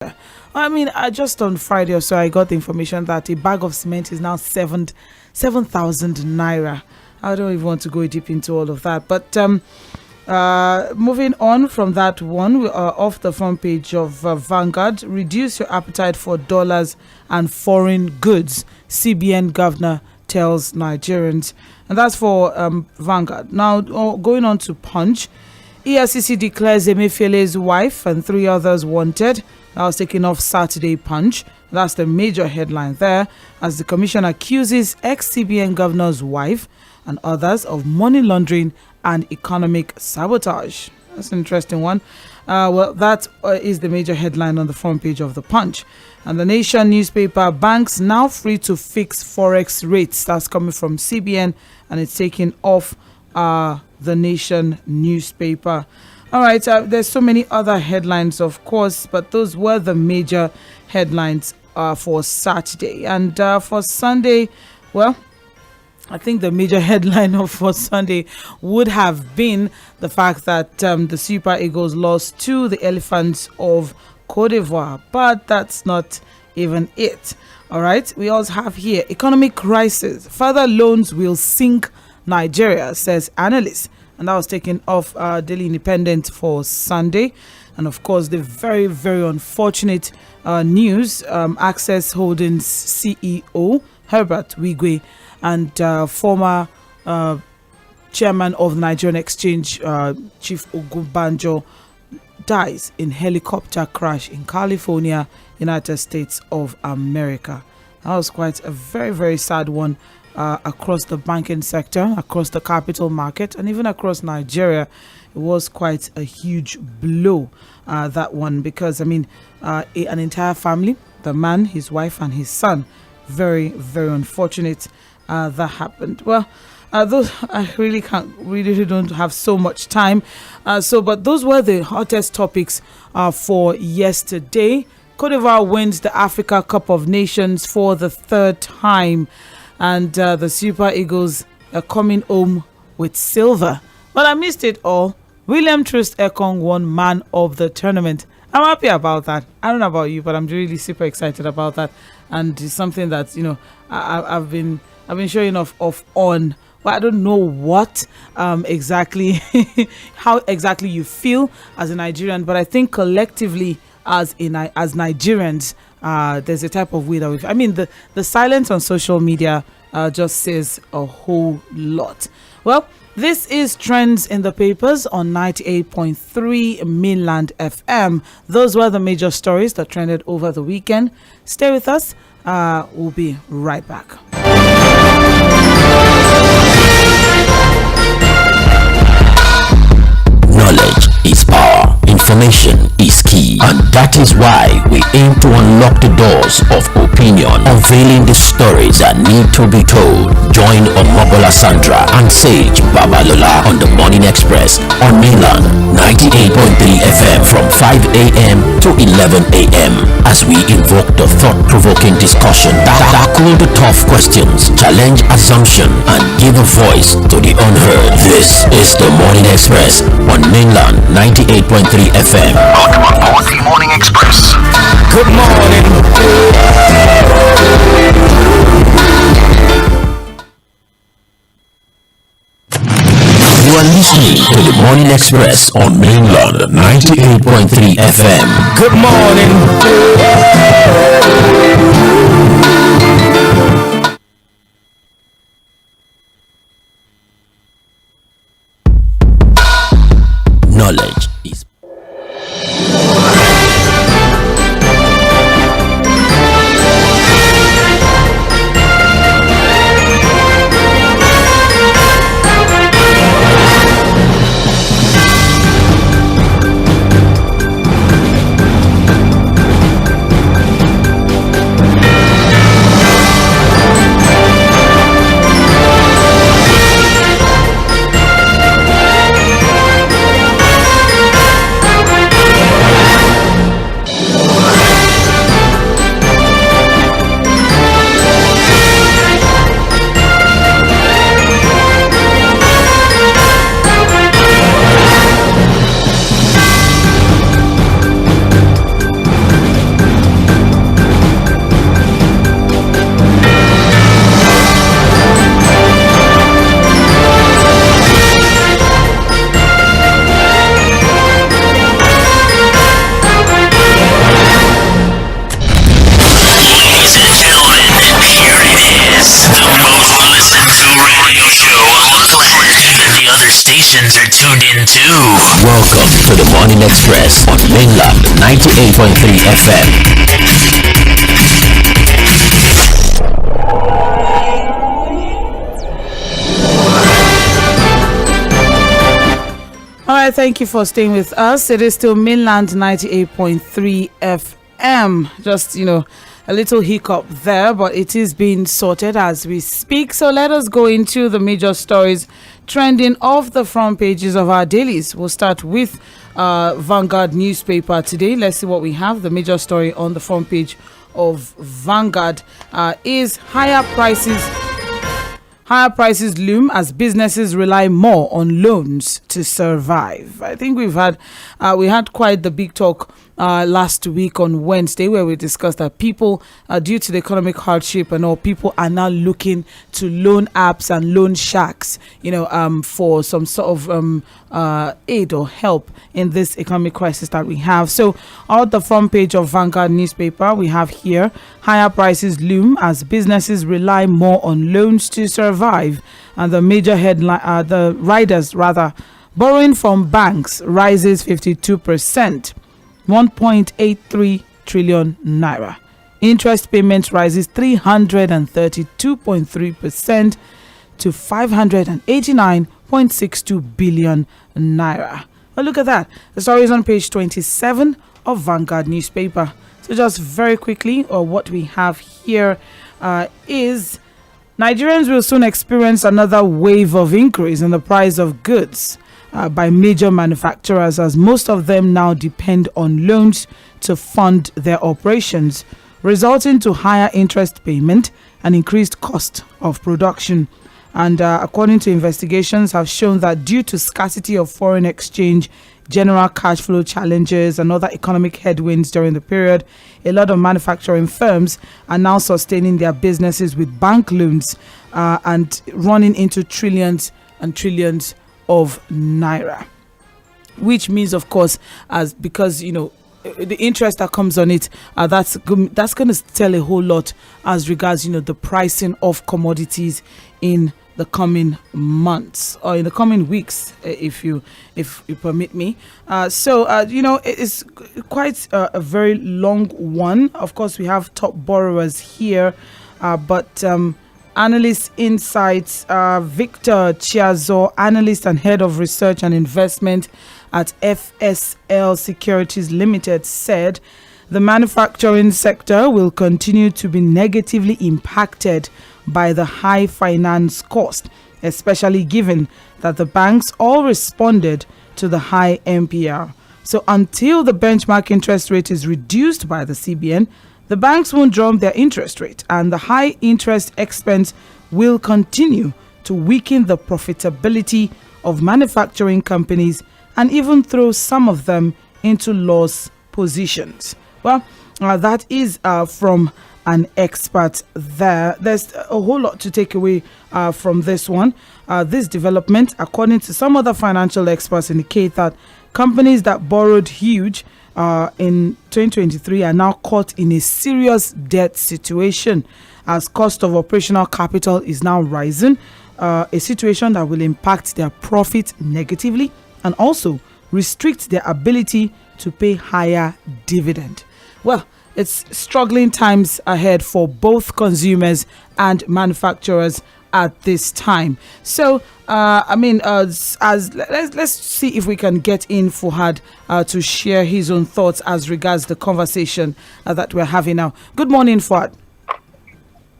I mean, just on Friday or so, I got the information that a bag of cement is now 7,000 naira. I don't even want to go deep into all of that. But moving on from that one, we are off the front page of Vanguard. Reduce your appetite for dollars and foreign goods, CBN governor tells Nigerians. And that's for Vanguard. Now, going on to Punch. EFCC declares Emefiele's wife and 3 others wanted. That was taken off Saturday Punch. That's the major headline there, as the commission accuses ex-CBN governor's wife and others of money laundering and economic sabotage. That's an interesting one. Well, that is the major headline on the front page of the Punch. And the Nation newspaper, banks now free to fix forex rates. That's coming from CBN, and it's taken off the Nation newspaper. All right, there's so many other headlines, of course, but those were the major headlines for Saturday. And for Sunday, well, I think the major headline for Sunday would have been the fact that the Super Eagles lost to the Elephants of Côte d'Ivoire, but that's not even it. All right, we also have here economic crisis. Further loans will sink Nigeria, says analysts. And that was taken off Daily Independent for Sunday. And of course, the very, very unfortunate news, Access Holdings CEO Herbert Wigwe and former chairman of Nigerian Exchange, Chief Ogunbanjo, dies in helicopter crash in California, United States of America. That was quite a very, very sad one. Across the banking sector, across the capital market, and even across Nigeria. It was quite a huge blow, that one, because, I mean, an entire family, the man, his wife, and his son, very, very unfortunate that happened. Well, those I really don't have so much time. But those were the hottest topics for yesterday. Côte d'Ivoire wins the Africa Cup of Nations for the 3rd time. And the Super Eagles are coming home with silver. But I missed it all. William Troost Ekong won man of the tournament. I'm happy about that. I don't know about you, but I'm really super excited about that. And it's something that, you know, I've been showing off on. But I don't know what exactly, how exactly you feel as a Nigerian. But I think collectively as Nigerians, there's a type of way that I mean, the silence on social media just says a whole lot. Well, this is Trends in the Papers on 98.3 Mainland FM. Those were the major stories that trended over the weekend. Stay with us. We'll be right back. Knowledge is power. Information is key, and that is why we aim to unlock the doors of opinion, unveiling the stories that need to be told. Join Omobola Sandra and Sage Babalola on the Morning Express on Mainland 98.3 FM from 5 a.m. to 11 a.m. as we invoke the thought-provoking discussion that tackle the tough questions, challenge assumption, and give a voice to the unheard. This is the Morning Express on Mainland 98.3 FM. Welcome on board the Morning Express. Good morning. You are listening to the Morning Express on Mainland 98.3 FM. Good morning. Knowledge is 2. Welcome to the Morning Express on Mainland 98.3 FM. All right, thank you for staying with us. It is still Mainland 98.3 FM. Just, a little hiccup there, but it is being sorted as we speak. So let us go into the major stories trending off the front pages of our dailies. We'll start with Vanguard newspaper today. Let's see what we have. The major story on the front page of Vanguard is higher prices. Higher prices loom as businesses rely more on loans to survive. I think we had quite the big talk last week on Wednesday, where we discussed that people, due to the economic hardship and all, people are now looking to loan apps and loan sharks, for some sort of aid or help in this economic crisis that we have. So on the front page of Vanguard newspaper, we have here, higher prices loom as businesses rely more on loans to survive. And the major headline, the riders rather, borrowing from banks rises 52%. 1.83 trillion naira. Interest payments rises 332.3% to 589.62 billion naira. Well, look at that. The story is on page 27 of Vanguard newspaper. So just very quickly, what we have here is Nigerians will soon experience another wave of increase in the price of goods by major manufacturers, as most of them now depend on loans to fund their operations, resulting to higher interest payment and increased cost of production. And according to investigations have shown that due to scarcity of foreign exchange, general cash flow challenges and other economic headwinds during the period, a lot of manufacturing firms are now sustaining their businesses with bank loans and running into trillions and trillions of naira, which means, of course, because the interest that comes on it, that's going to tell a whole lot as regards the pricing of commodities in the coming months or in the coming weeks, if you permit me. It's quite a very long one. Of course, we have top borrowers here, but Analyst Insights, Victor Chiazo, analyst and head of research and investment at FSL Securities Limited, said the manufacturing sector will continue to be negatively impacted by the high finance cost, especially given that the banks all responded to the high MPR. So until the benchmark interest rate is reduced by the CBN, the banks won't drop their interest rate, and the high interest expense will continue to weaken the profitability of manufacturing companies and even throw some of them into loss positions. Well, that is from an expert there. There's a whole lot to take away from this one. This development, according to some other financial experts, indicate that companies that borrowed huge in 2023 are now caught in a serious debt situation as cost of operational capital is now rising, a situation that will impact their profit negatively and also restrict their ability to pay higher dividend. Well, it's struggling times ahead for both consumers and manufacturers at this time. So let's see if we can get in Fuhad to share his own thoughts as regards the conversation that we're having now. Good morning, Fuhad.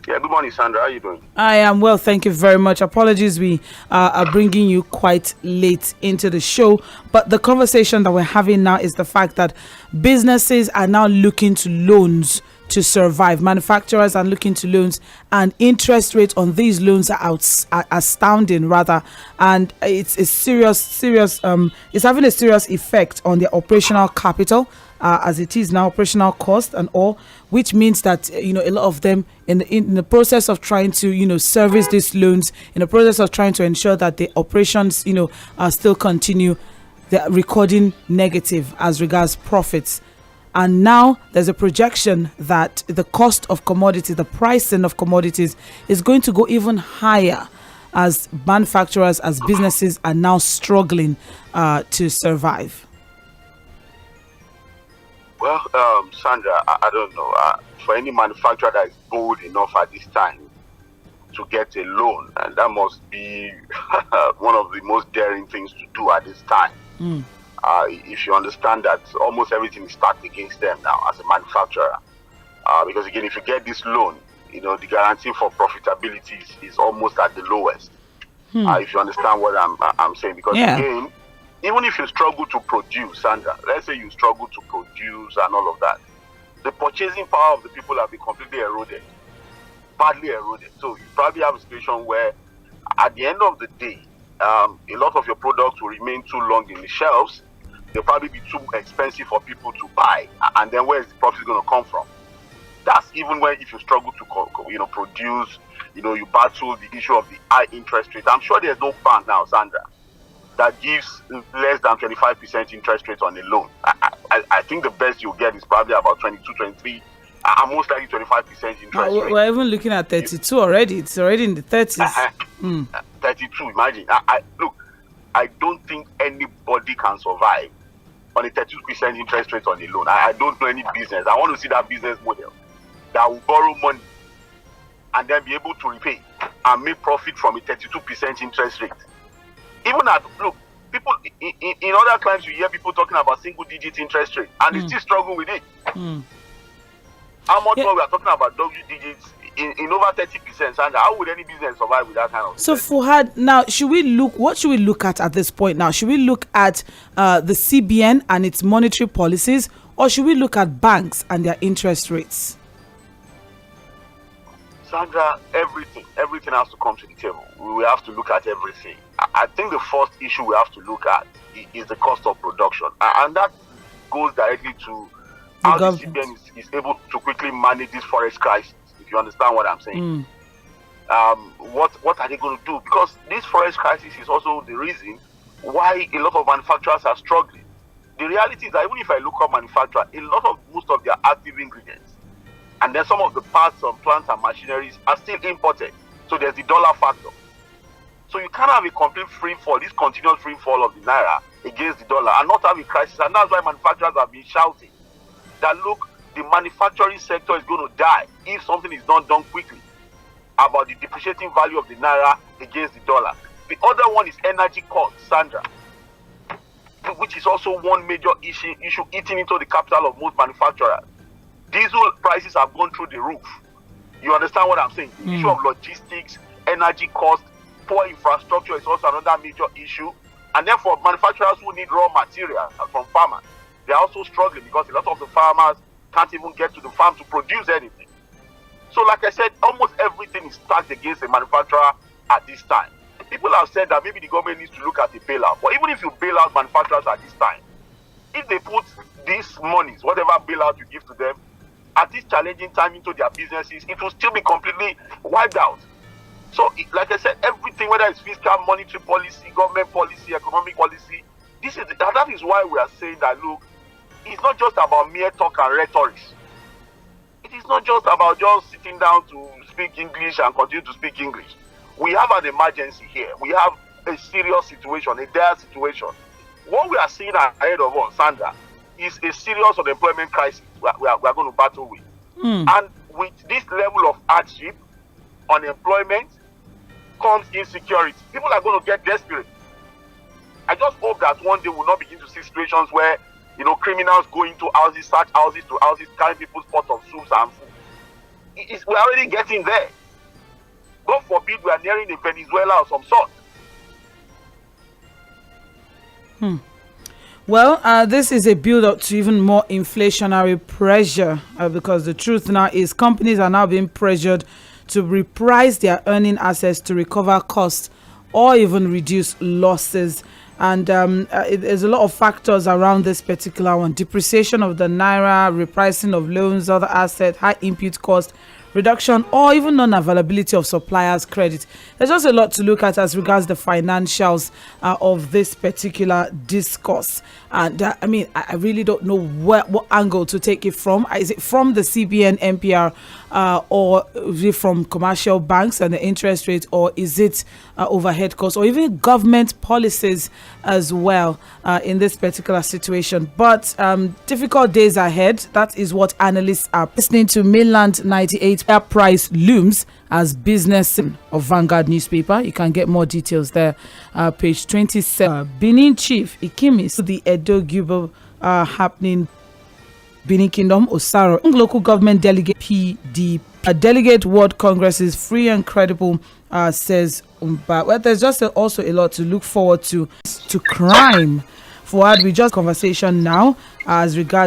Yeah, good morning, Sandra. How are you doing? I am well, thank you very much. Apologies, we are bringing you quite late into the show, but the conversation that we're having now is the fact that businesses are now looking to loans to survive. Manufacturers are looking to loans, and interest rates on these loans are astounding, rather, and it's serious. It's having a serious effect on their operational capital, as it is now, operational cost and all, which means that a lot of them in the process of trying to service these loans, in the process of trying to ensure that the operations still continue, they're recording negative as regards profits. And now there's a projection that the cost of commodities, the pricing of commodities, is going to go even higher as manufacturers, as businesses are now struggling to survive? Well, Sandra, I don't know. For any manufacturer that is bold enough at this time to get a loan, and that must be one of the most daring things to do at this time. If you understand that almost everything is stacked against them now as a manufacturer. Because again, if you get this loan, the guarantee for profitability is almost at the lowest. If you understand what I'm saying. Because again, even if you struggle to produce, Sandra, let's say you struggle to produce and all of that, the purchasing power of the people have been completely eroded, badly eroded. So you probably have a situation where at the end of the day, a lot of your products will remain too long in the shelves. They'll probably be too expensive for people to buy. And then where is the profit going to come from? That's even when if you struggle to produce, you battle the issue of the high interest rate. I'm sure there's no bank now, Sandra, that gives less than 25% interest rate on a loan. I think the best you'll get is probably about 22, 23, and most likely 25% interest rate. We're even looking at 32 already. It's already in the 30s. 32, imagine. Look, I don't think anybody can survive on a 32% interest rate on a loan. I don't know any business. I want to see that business model that will borrow money and then be able to repay and make profit from a 32% interest rate. Even people in other climes, you hear people talking about single-digit interest rate, and they still struggle with it. How much more we are talking about double digits in over 30%, and how would any business survive with that kind of? So Fuhad, now what should we look at this point now? Should we look at the CBN and its monetary policies, or should we look at banks and their interest rates? Sandra, everything has to come to the table. We have to look at everything. I think the first issue we have to look at is the cost of production, and that goes directly to how the CBN is able to quickly manage this forex crisis. If you understand what I'm saying, what are they going to do? Because this forex crisis is also the reason why a lot of manufacturers are struggling. The reality is that even if I look at manufacturer, most of their active ingredients, and then some of the parts of plants and machineries are still imported. So there's the dollar factor. So you can't have a complete free fall, this continuous free fall of the naira against the dollar, and not have a crisis. And that's why manufacturers have been shouting that, look, the manufacturing sector is going to die if something is not done quickly about the depreciating value of the naira against the dollar. The other one is energy costs, Sandra, which is also one major issue eating into the capital of most manufacturers. Diesel prices have gone through the roof. You understand what I'm saying? The issue of logistics, energy costs, poor infrastructure is also another major issue. And then for manufacturers who need raw material from farmers, they're also struggling because a lot of the farmers can't even get to the farm to produce anything. So like I said, almost everything is stacked against a manufacturer at this time. People have said that maybe the government needs to look at the bailout. But even if you bail out manufacturers at this time, if they put these monies, whatever bailout you give to them, at this challenging time into their businesses, it will still be completely wiped out. So, like I said, everything, whether it's fiscal, monetary policy, government policy, economic policy, that is why we are saying that, look, it's not just about mere talk and rhetoric. It is not just about just sitting down to speak English and continue to speak English. We have an emergency here. We have a serious situation, a dire situation. What we are seeing ahead of us, Sandra, is a serious unemployment crisis we are going to battle with. And with this level of hardship, unemployment, comes insecurity. People are going to get desperate. I just hope that one day we'll not begin to see situations where, criminals go into houses, search houses to houses, carrying people's pots of soups and food. We're already getting there. God forbid we are nearing a Venezuela of some sort. Well, this is a build-up to even more inflationary pressure because the truth now is companies are now being pressured to reprice their earning assets to recover costs or even reduce losses. And there's a lot of factors around this particular one. Depreciation of the naira, repricing of loans, other assets, high input cost, reduction or even non-availability of suppliers' credit. There's just a lot to look at as regards the financials of this particular discourse. And I mean, I really don't know what angle to take it from. Is it from the CBN MPR or is it from commercial banks and the interest rate, or is it overhead costs or even government policies as well in this particular situation? But difficult days ahead. That is what analysts are listening to. Mainland 98 air price looms as business of Vanguard newspaper. You can get more details there. Page 27. Benin chief Ikimis, the Edo Gubo happening Benin Kingdom, Osaro, local government delegate PD. A delegate World Congress is free and credible, says Umba. Well, there's just also a lot to look forward to crime. Fuhad, we just conversation now as regards